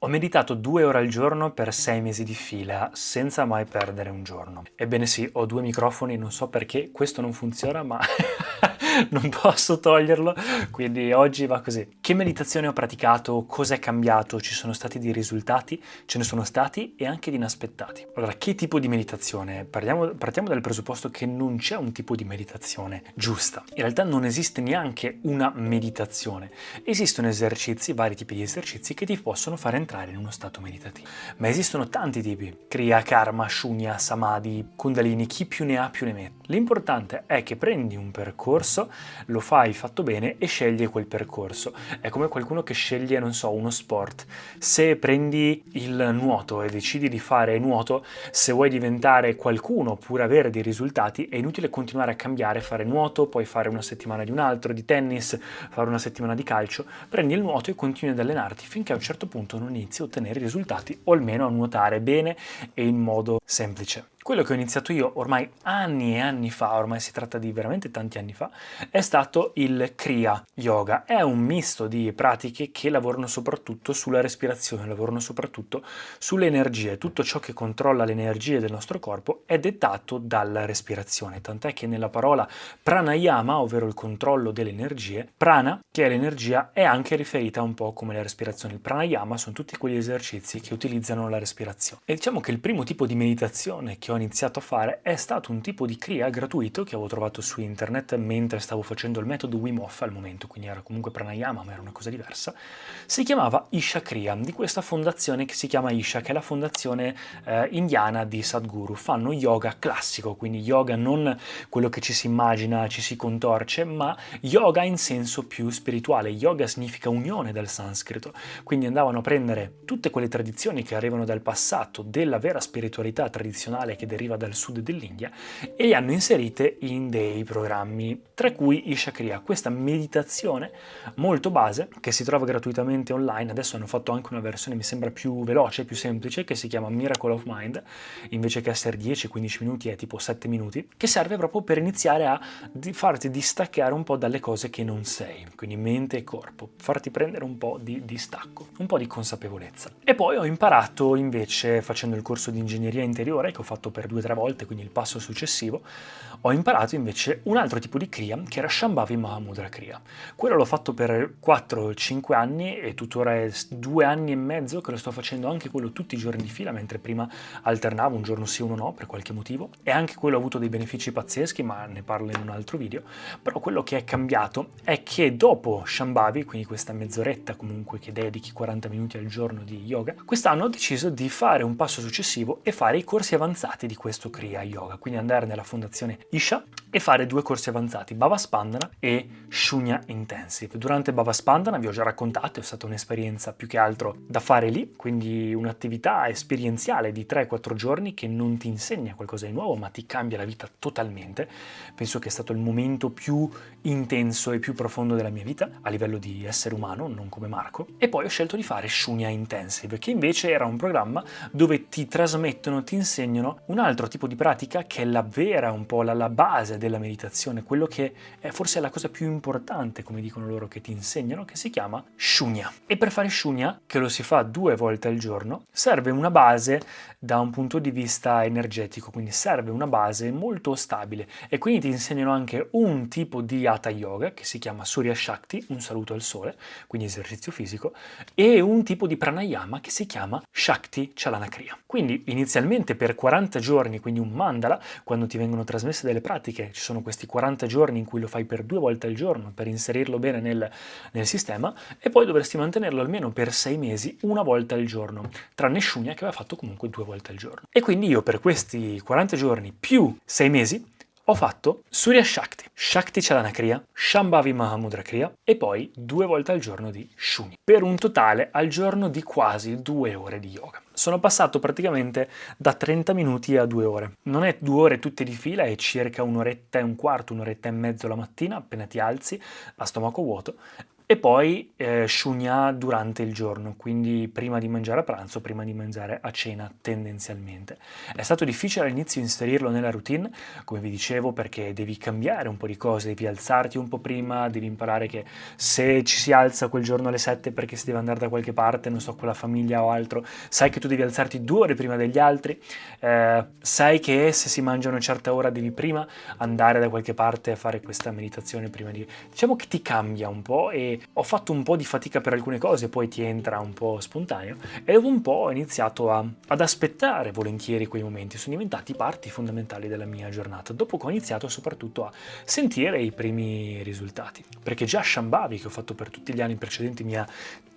Ho meditato 2 ore al giorno per 6 mesi di fila, senza mai perdere un giorno. Ebbene sì, ho 2 microfoni, non so perché questo non funziona, ma non posso toglierlo, quindi oggi va così. Che meditazione ho praticato? Cosa è cambiato? Ci sono stati dei risultati? Ce ne sono stati e anche di inaspettati. Allora, che tipo di meditazione? Partiamo dal presupposto che non c'è un tipo di meditazione giusta. In realtà non esiste neanche una meditazione. Esistono esercizi, vari tipi di esercizi che ti possono fare entrare in uno stato meditativo. Ma esistono tanti tipi: Kriya, Karma, Shunya, Samadhi, Kundalini, chi più ne ha più ne mette. L'importante è che prendi un percorso, lo fai fatto bene e scegli quel percorso. È come qualcuno che sceglie, non so, uno sport. Se prendi il nuoto e decidi di fare nuoto, se vuoi diventare qualcuno oppure avere dei risultati, è inutile continuare a cambiare, fare nuoto, poi fare una settimana di un altro, di tennis, fare una settimana di calcio. Prendi il nuoto e continui ad allenarti finché a un certo punto non inizi a ottenere risultati, o almeno a nuotare bene e in modo semplice. Quello che ho iniziato io ormai anni e anni fa, ormai si tratta di veramente tanti anni fa, è stato il Kriya Yoga. È un misto di pratiche che lavorano soprattutto sulla respirazione, lavorano soprattutto sulle energie. Tutto ciò che controlla le energie del nostro corpo è dettato dalla respirazione, tant'è che nella parola pranayama, ovvero il controllo delle energie, prana, che è l'energia, è anche riferita un po' come la respirazione. Il pranayama sono tutti quegli esercizi che utilizzano la respirazione. E diciamo che il primo tipo di meditazione che ho iniziato a fare è stato un tipo di Kriya gratuito che avevo trovato su internet mentre stavo facendo il metodo Wim Hof al momento, quindi era comunque pranayama ma era una cosa diversa. Si chiamava Isha Kriya, di questa fondazione che si chiama Isha, che è la fondazione indiana di Sadhguru. Fanno yoga classico, quindi yoga non quello che ci si immagina, ci si contorce, ma yoga in senso più spirituale. Yoga significa unione dal sanscrito, quindi andavano a prendere tutte quelle tradizioni che arrivano dal passato, della vera spiritualità tradizionale che deriva dal sud dell'India, e le hanno inserite in dei programmi, tra cui Isha Kriya, questa meditazione molto base che si trova gratuitamente online. Adesso hanno fatto anche una versione, mi sembra, più veloce, più semplice, che si chiama Miracle of Mind. Invece che essere 10-15 minuti è tipo 7 minuti, che serve proprio per iniziare a farti distaccare un po' dalle cose che non sei, quindi mente e corpo, farti prendere un po' di distacco, un po' di consapevolezza. E poi ho imparato invece, facendo il corso di ingegneria interiore, che ho fatto per 2 o 3 volte, quindi il passo successivo, ho imparato invece un altro tipo di Kriya, che era Shambhavi Mahamudra Kriya. Quello l'ho fatto per 4-5 anni e tuttora è 2 anni e mezzo che lo sto facendo, anche quello tutti i giorni di fila, mentre prima alternavo un giorno sì, uno no, per qualche motivo, e anche quello ha avuto dei benefici pazzeschi, ma ne parlo in un altro video. Però quello che è cambiato è che dopo Shambhavi, quindi questa mezz'oretta comunque che dedichi 40 minuti al giorno di yoga, quest'anno ho deciso di fare un passo successivo e fare i corsi avanzati di questo Kriya Yoga, quindi andare nella fondazione Isha e fare 2 corsi avanzati, Bhava Spandana e Shunya Intensive. Durante Bhava Spandana vi ho già raccontato, è stata un'esperienza più che altro da fare lì, quindi un'attività esperienziale di 3-4 giorni che non ti insegna qualcosa di nuovo, ma ti cambia la vita totalmente. Penso che è stato il momento più intenso e più profondo della mia vita a livello di essere umano, non come Marco. E poi ho scelto di fare Shunya Intensive, che invece era un programma dove ti trasmettono, ti insegnano un altro tipo di pratica che è la vera, un po' la base della meditazione, quello che è forse la cosa più importante, come dicono loro, che ti insegnano, che si chiama Shunya. E per fare Shunya, che lo si fa 2 volte al giorno, serve una base da un punto di vista energetico, quindi serve una base molto stabile, e quindi ti insegnano anche un tipo di Hatha Yoga che si chiama Surya Shakti, un saluto al sole, quindi esercizio fisico, e un tipo di pranayama che si chiama Shakti Chalana Kriya. Quindi inizialmente per 40 giorni, quindi un mandala, quando ti vengono trasmesse delle pratiche, ci sono questi 40 giorni in cui lo fai per 2 volte al giorno per inserirlo bene nel sistema, e poi dovresti mantenerlo almeno per 6 mesi, una volta al giorno, tranne Shunya che aveva fatto comunque 2 volte al giorno. E quindi io per questi 40 giorni più 6 mesi ho fatto Surya Shakti, Shakti Chalana Kriya, Shambhavi Mahamudra Kriya e poi 2 volte al giorno di Shunya, per un totale al giorno di quasi 2 ore di yoga. Sono passato praticamente da 30 minuti a 2 ore. Non è 2 ore tutte di fila, è circa un'oretta e un quarto, un'oretta e mezzo la mattina appena ti alzi a stomaco vuoto, e poi shunya durante il giorno, quindi prima di mangiare a pranzo, prima di mangiare a cena tendenzialmente. È stato difficile all'inizio inserirlo nella routine, come vi dicevo, perché devi cambiare un po' di cose, devi alzarti un po' prima, devi imparare che se ci si alza quel giorno alle 7 perché si deve andare da qualche parte, non so, con la famiglia o altro, sai che tu devi alzarti 2 ore prima degli altri, sai che se si mangia a una certa ora devi prima andare da qualche parte a fare questa meditazione prima di... Diciamo che ti cambia un po', e ho fatto un po' di fatica per alcune cose, poi ti entra un po' spontaneo, e dopo un po' ho iniziato ad aspettare volentieri quei momenti, sono diventati parti fondamentali della mia giornata, dopo che ho iniziato soprattutto a sentire i primi risultati, perché già Shambhavi, che ho fatto per tutti gli anni precedenti, mi ha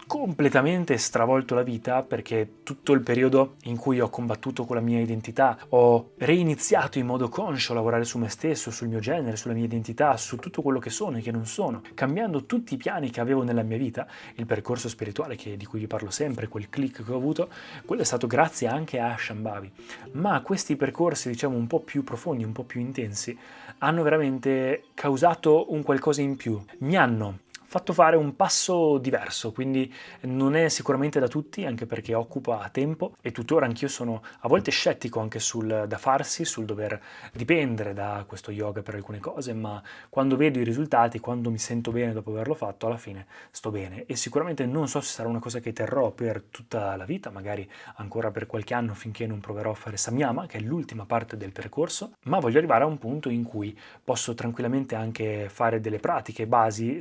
completamente stravolto la vita, perché tutto il periodo in cui ho combattuto con la mia identità, ho reiniziato in modo conscio a lavorare su me stesso, sul mio genere, sulla mia identità, su tutto quello che sono e che non sono, cambiando tutti i piani che avevo nella mia vita. Il percorso spirituale di cui vi parlo sempre, quel click che ho avuto, quello è stato grazie anche a Shambhavi. Ma questi percorsi, diciamo, un po' più profondi, un po' più intensi, hanno veramente causato un qualcosa in più, mi hanno fatto fare un passo diverso, quindi non è sicuramente da tutti, anche perché occupa tempo, e tuttora anch'io sono a volte scettico anche sul da farsi, sul dover dipendere da questo yoga per alcune cose, ma quando vedo i risultati, quando mi sento bene dopo averlo fatto, alla fine sto bene, e sicuramente non so se sarà una cosa che terrò per tutta la vita, magari ancora per qualche anno, finché non proverò a fare Samyama, che è l'ultima parte del percorso, ma voglio arrivare a un punto in cui posso tranquillamente anche fare delle pratiche base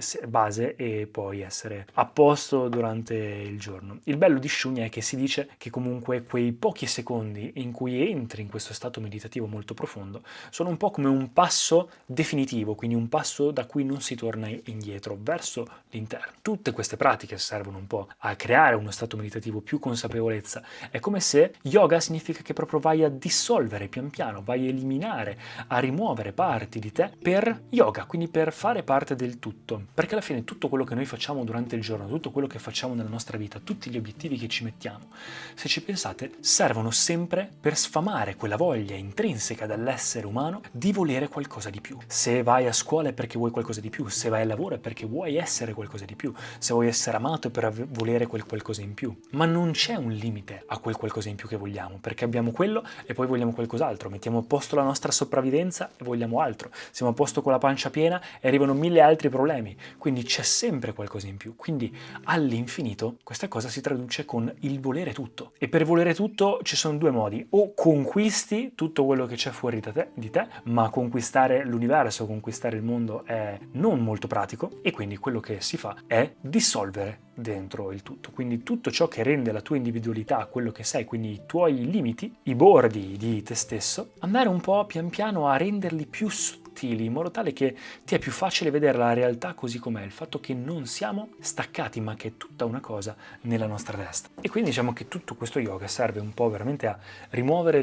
e poi essere a posto durante il giorno. Il bello di Shunya è che si dice che comunque quei pochi secondi in cui entri in questo stato meditativo molto profondo sono un po' come un passo definitivo, quindi un passo da cui non si torna indietro, verso l'interno. Tutte queste pratiche servono un po' a creare uno stato meditativo, più consapevolezza. È come se yoga significa che proprio vai a dissolvere pian piano, vai a eliminare, a rimuovere parti di te per yoga, quindi per fare parte del tutto. Perché alla fine tutto quello che noi facciamo durante il giorno, tutto quello che facciamo nella nostra vita, tutti gli obiettivi che ci mettiamo, se ci pensate, servono sempre per sfamare quella voglia intrinseca dell'essere umano di volere qualcosa di più. Se vai a scuola è perché vuoi qualcosa di più, se vai al lavoro è perché vuoi essere qualcosa di più, se vuoi essere amato è per volere quel qualcosa in più. Ma non c'è un limite a quel qualcosa in più che vogliamo, perché abbiamo quello e poi vogliamo qualcos'altro, mettiamo a posto la nostra sopravvivenza e vogliamo altro, siamo a posto con la pancia piena e arrivano 1000 altri problemi, quindi c'è sempre qualcosa in più. Quindi all'infinito questa cosa si traduce con il volere tutto, e per volere tutto ci sono due modi: o conquisti tutto quello che c'è fuori di te, ma conquistare l'universo, conquistare il mondo è non molto pratico, e quindi quello che si fa è dissolvere dentro il tutto, quindi tutto ciò che rende la tua individualità quello che sei, quindi i tuoi limiti, i bordi di te stesso, andare un po' pian piano a renderli più sottili, in modo tale che ti è più facile vedere la realtà così com'è, il fatto che non siamo staccati, ma che è tutta una cosa nella nostra testa. E quindi diciamo che tutto questo yoga serve un po' veramente a rimuovere,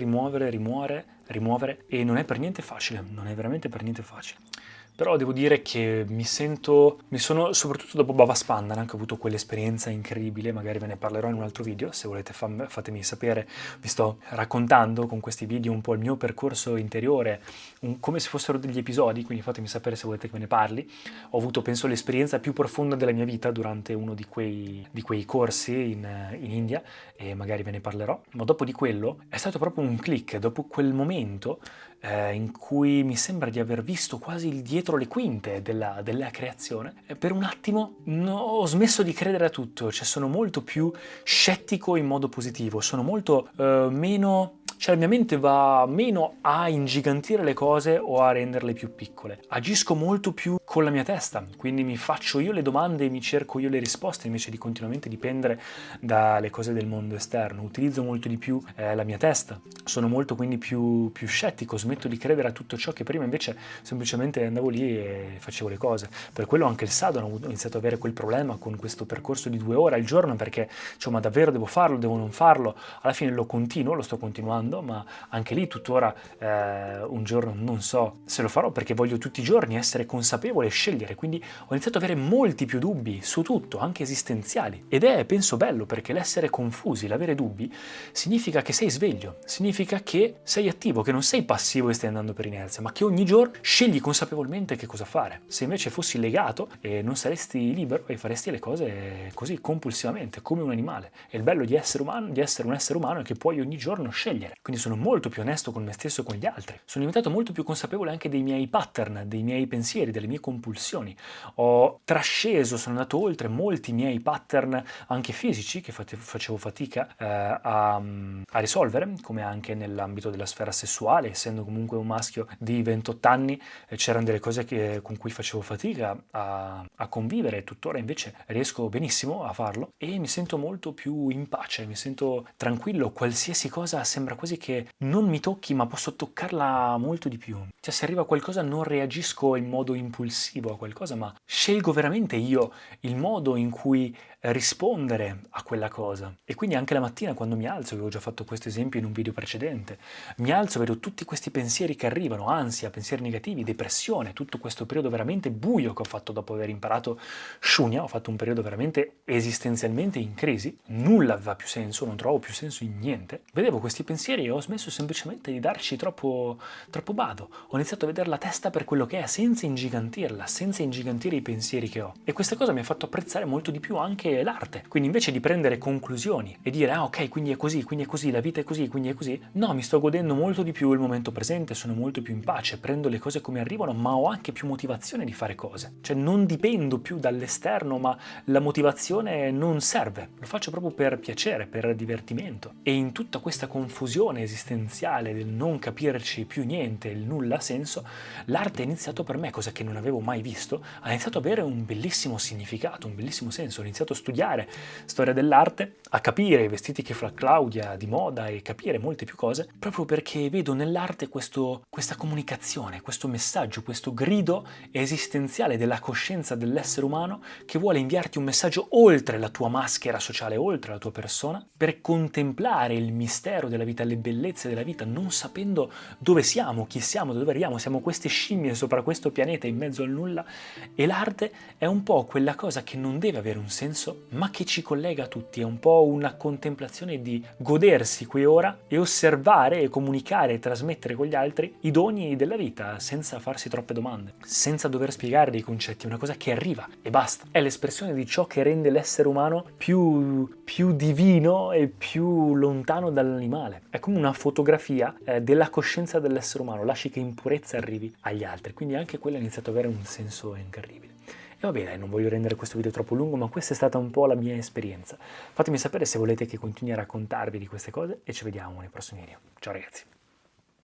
e non è per niente facile, non è veramente per niente facile. Però devo dire che mi sono, soprattutto dopo Bava Spandan, anche avuto quell'esperienza incredibile, magari ve ne parlerò in un altro video, se volete fatemi sapere, vi sto raccontando con questi video un po' il mio percorso interiore, come se fossero degli episodi, quindi fatemi sapere se volete che ve ne parli. Ho avuto, penso, l'esperienza più profonda della mia vita durante uno di quei corsi in India, e magari ve ne parlerò, ma dopo di quello è stato proprio un click, dopo quel momento in cui mi sembra di aver visto quasi il dietro le quinte della creazione, per un attimo ho smesso di credere a tutto, cioè sono molto più scettico in modo positivo, sono molto meno... Cioè la mia mente va meno a ingigantire le cose o a renderle più piccole. Agisco molto più con la mia testa, quindi mi faccio io le domande e mi cerco io le risposte, invece di continuamente dipendere dalle cose del mondo esterno. Utilizzo molto di più la mia testa, sono molto quindi più scettico, smetto di credere a tutto ciò che prima invece semplicemente andavo lì e facevo le cose. Per quello anche il sadhana ho iniziato ad avere quel problema con questo percorso di 2 ore al giorno, perché ma davvero devo farlo, devo non farlo? Alla fine lo sto continuando, facendo, ma anche lì tuttora un giorno non so se lo farò, perché voglio tutti i giorni essere consapevole e scegliere, quindi ho iniziato ad avere molti più dubbi su tutto, anche esistenziali, ed è, penso, bello, perché l'essere confusi, l'avere dubbi, significa che sei sveglio, significa che sei attivo, che non sei passivo e stai andando per inerzia, ma che ogni giorno scegli consapevolmente che cosa fare. Se invece fossi legato non saresti libero e faresti le cose così compulsivamente, come un animale. E il bello di essere umano, di essere un essere umano, è che puoi ogni giorno scegliere. Quindi sono molto più onesto con me stesso e con gli altri. Sono diventato molto più consapevole anche dei miei pattern, dei miei pensieri, delle mie compulsioni. Ho trasceso, sono andato oltre molti miei pattern anche fisici che facevo fatica a risolvere, come anche nell'ambito della sfera sessuale, essendo comunque un maschio di 28 anni, c'erano delle cose con cui facevo fatica a convivere, e tuttora invece riesco benissimo a farlo e mi sento molto più in pace, mi sento tranquillo, qualsiasi cosa sembra quasi che non mi tocchi, ma posso toccarla molto di più. Cioè, se arriva qualcosa non reagisco in modo impulsivo a qualcosa, ma scelgo veramente io il modo in cui rispondere a quella cosa. E quindi anche la mattina quando mi alzo, avevo già fatto questo esempio in un video precedente, mi alzo, vedo tutti questi pensieri che arrivano, ansia, pensieri negativi, depressione, tutto questo periodo veramente buio che ho fatto dopo aver imparato Shunya, ho fatto un periodo veramente esistenzialmente in crisi, nulla aveva più senso, non trovo più senso in niente. Vedevo questi pensieri e ho smesso semplicemente di darci troppo bado. Ho iniziato a vedere la testa per quello che è, senza ingigantirla, senza ingigantire i pensieri che ho. E questa cosa mi ha fatto apprezzare molto di più anche l'arte. Quindi invece di prendere conclusioni e dire ah ok, quindi è così, la vita è così, quindi è così, no, mi sto godendo molto di più il momento presente, sono molto più in pace, prendo le cose come arrivano, ma ho anche più motivazione di fare cose. Cioè non dipendo più dall'esterno, ma la motivazione non serve, lo faccio proprio per piacere, per divertimento. E in tutta questa confusione esistenziale del non capirci più niente, il nulla ha senso, l'arte ha iniziato per me, cosa che non avevo mai visto, ha iniziato ad avere un bellissimo significato, un bellissimo senso. Ho iniziato a studiare storia dell'arte, a capire i vestiti che fa Claudia di moda e capire molte più cose, proprio perché vedo nell'arte questa comunicazione, questo messaggio, questo grido esistenziale della coscienza dell'essere umano che vuole inviarti un messaggio oltre la tua maschera sociale, oltre la tua persona, per contemplare il mistero della vita, le bellezze della vita, non sapendo dove siamo, chi siamo, da dove arriviamo. Siamo queste scimmie sopra questo pianeta in mezzo al nulla, e l'arte è un po' quella cosa che non deve avere un senso, ma che ci collega a tutti. È un po' una contemplazione di godersi qui ora e osservare e comunicare e trasmettere con gli altri i doni della vita senza farsi troppe domande, senza dover spiegare dei concetti. È una cosa che arriva e basta. È l'espressione di ciò che rende l'essere umano più divino e più lontano dall'animale. È come una fotografia della coscienza dell'essere umano, lasci che in purezza arrivi agli altri. Quindi anche quello ha iniziato ad avere un senso incredibile. E va bene, non voglio rendere questo video troppo lungo, ma questa è stata un po' la mia esperienza. Fatemi sapere se volete che continui a raccontarvi di queste cose e ci vediamo nei prossimi video. Ciao ragazzi!